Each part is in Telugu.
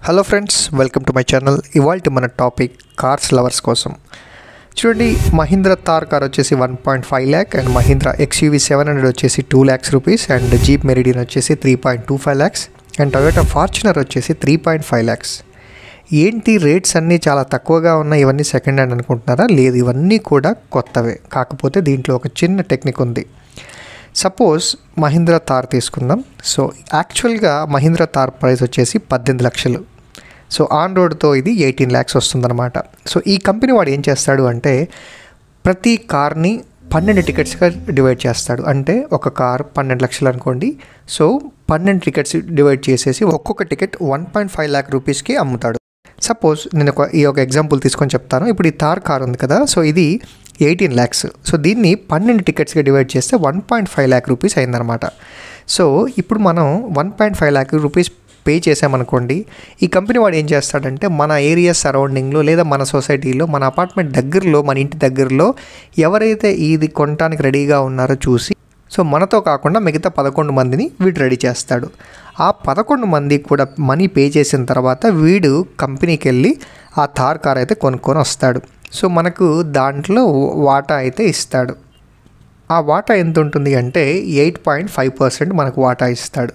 Hello friends, welcome to my channel. ఇవాల్టి మన టాపిక్ కార్స్ లవర్స్ కోసం. చూడండి, మహీంద్రా థార్ కార్ వచ్చేసి 1.5 lakh అండ్ మహీంద్రా XUV 700 వచ్చేసి 2 lakhs rupees and jeep meridian వచ్చేసి 3.25 lakhs అండ్ టొయోటా ఫార్చునర్ వచ్చేసి 3.5 lakhs. ఏంటి రేట్స్ అన్నీ చాలా తక్కువగా ఉన్నాయి, ఇవన్నీ సెకండ్ హ్యాండ్ అనుకుంటున్నారా? లేదు, ఇవన్నీ కూడా కొత్తవే. కాకపోతే దీంట్లో ఒక చిన్న టెక్నిక్ ఉంది. సపోజ్ మహీంద్రా థార్ తీసుకుందాం. సో యాక్చువల్గా మహీంద్రా థార్ ప్రైస్ వచ్చేసి 18 లక్షలు. సో ఆన్ రోడ్తో ఇది 18 lakhs వస్తుందన్నమాట. సో ఈ కంపెనీ వాడు ఏం చేస్తాడు అంటే ప్రతి కార్ని 12 టికెట్స్గా డివైడ్ చేస్తాడు. అంటే ఒక కార్ 12 లక్షలు అనుకోండి. సో 12 టికెట్స్ డివైడ్ చేసేసి ఒక్కొక్క టికెట్ 1.5 lakh రూపీస్కి అమ్ముతాడు. సపోజ్ నేను ఈ ఎగ్జాంపుల్ తీసుకొని చెప్తాను. ఇప్పుడు ఈ థార్ కార్ ఉంది కదా, సో ఇది 18 lakhs. సో దీన్ని 12 టికెట్స్గా డివైడ్ చేస్తే 1.5 lakh రూపీస్ అయిందనమాట. సో ఇప్పుడు మనం 1.5 lakh రూపీస్ పే చేసామనుకోండి, ఈ కంపెనీ వాడు ఏం చేస్తాడంటే మన ఏరియా సరౌండింగ్లో లేదా మన సొసైటీలో, మన అపార్ట్మెంట్ దగ్గరలో, మన ఇంటి దగ్గరలో ఎవరైతే ఇది కొనడానికి రెడీగా ఉన్నారో చూసి, సో మనతో కాకుండా మిగతా 11 మందిని వీడు రెడీ చేస్తాడు. ఆ 11 మంది కూడా మనీ పే చేసిన తర్వాత వీడు కంపెనీకి వెళ్ళి ఆ థార్ కార్ అయితే కొనుక్కొని వస్తాడు. సో మనకు దాంట్లో వాటా అయితే ఇస్తాడు. ఆ వాటా ఎంత ఉంటుంది అంటే 8.5% మనకు వాటా ఇస్తాడు.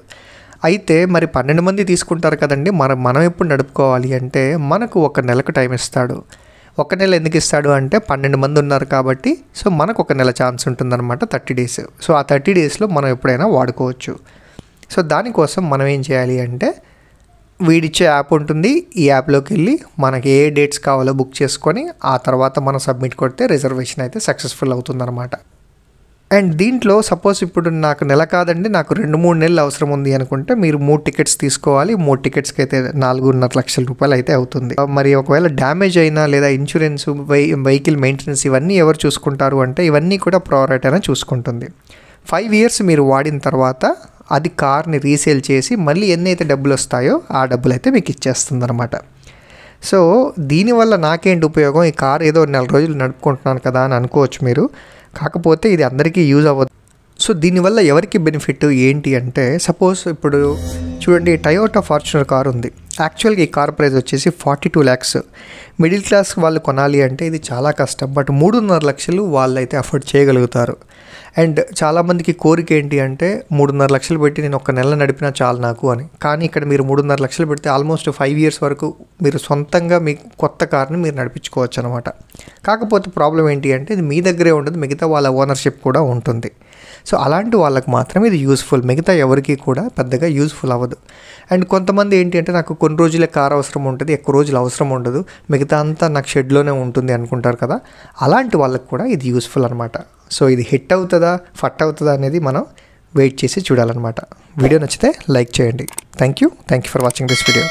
అయితే మరి 12 మంది తీసుకుంటారు కదండి, మనం ఎప్పుడు నడుపుకోవాలి అంటే మనకు 1 నెలకు టైం ఇస్తాడు. 1 నెల ఎందుకు ఇస్తాడు అంటే 12 మంది ఉన్నారు కాబట్టి. సో మనకు 1 నెల ఛాన్స్ ఉంటుందన్నమాట, 30 days. సో ఆ 30 daysలో మనం ఎప్పుడైనా వాడుకోవచ్చు. సో దానికోసం మనం ఏం చేయాలి అంటే వీడిచ్చే యాప్ ఉంటుంది. ఈ యాప్లోకి వెళ్ళి మనకి ఏ డేట్స్ కావాలో బుక్ చేసుకొని ఆ తర్వాత మనం సబ్మిట్ కొడితే రిజర్వేషన్ అయితే సక్సెస్ఫుల్ అవుతుందన్నమాట. అండ్ దీంట్లో సపోజ్ ఇప్పుడు నాకు నెల కాదండి, నాకు 2-3 నెలలు అవసరం ఉంది అనుకుంటే మీరు 3 టికెట్స్ తీసుకోవాలి. 3 టికెట్స్కి అయితే 4.5 లక్షల రూపాయలు అయితే అవుతుంది. మరి ఒకవేళ డ్యామేజ్ అయినా లేదా ఇన్సూరెన్స్, వెహికల్ మెయింటెనెన్స్ ఇవన్నీ ఎవరు చూసుకుంటారు అంటే ఇవన్నీ కూడా ప్రొవైడర్ అయినా చూసుకుంటుంది. 5 years మీరు వాడిన తర్వాత అది కార్ని రీసేల్ చేసి మళ్ళీ ఎన్నైతే డబ్బులు వస్తాయో ఆ డబ్బులు అయితే మీకు ఇచ్చేస్తుంది అనమాట. సో దీనివల్ల నాకేంటి ఉపయోగం, ఈ కార్ ఏదో 4 రోజులు నడుపుకుంటున్నాను కదా అని అనుకోవచ్చు మీరు. కాకపోతే ఇది అందరికీ యూజ్ అవ్వదు. సో దీనివల్ల ఎవరికి బెనిఫిట్ ఏంటి అంటే సపోజ్ ఇప్పుడు చూడండి, టొయోటా ఫార్చునర్ కార్ ఉంది. యాక్చువల్గా ఈ కార్ ప్రైస్ వచ్చేసి 42 lakhs. మిడిల్ క్లాస్ వాళ్ళు కొనాలి అంటే ఇది చాలా కష్టం. బట్ 3.5 లక్షలు వాళ్ళైతే అఫోర్డ్ చేయగలుగుతారు. అండ్ చాలామందికి కోరిక ఏంటి అంటే 3.5 లక్షలు పెట్టి నేను 1 నెల నడిపినా చాలు నాకు అని. కానీ ఇక్కడ మీరు 3.5 లక్షలు పెడితే ఆల్మోస్ట్ 5 years వరకు మీరు సొంతంగా మీ కొత్త కార్ని మీరు నడిపించుకోవచ్చు అనమాట. కాకపోతే ప్రాబ్లం ఏంటి అంటే ఇది మీ దగ్గరే ఉంటుంది, మిగతా వాళ్ళ ఓనర్షిప్ కూడా ఉంటుంది. సో అలాంటి వాళ్ళకి మాత్రం ఇది యూస్ఫుల్, మిగతా ఎవరికి కూడా పెద్దగా యూస్ఫుల్ అవ్వదు. అండ్ కొంతమంది ఏంటి అంటే నాకు కొన్ని రోజులే కార్ అవసరం ఉంటుంది, ఎక్కువ రోజులు అవసరం ఉండదు, మిగతా అంతా నాకు షెడ్లోనే ఉంటుంది అనుకుంటారు కదా, అలాంటి వాళ్ళకి కూడా ఇది యూస్ఫుల్ అనమాట. సో ఇది హిట్ అవుతుందా ఫట్ అవుతుందా అనేది మనం వెయిట్ చేసి చూడాలన్నమాట. వీడియో నచ్చితే లైక్ చేయండి. Thank you for watching this video.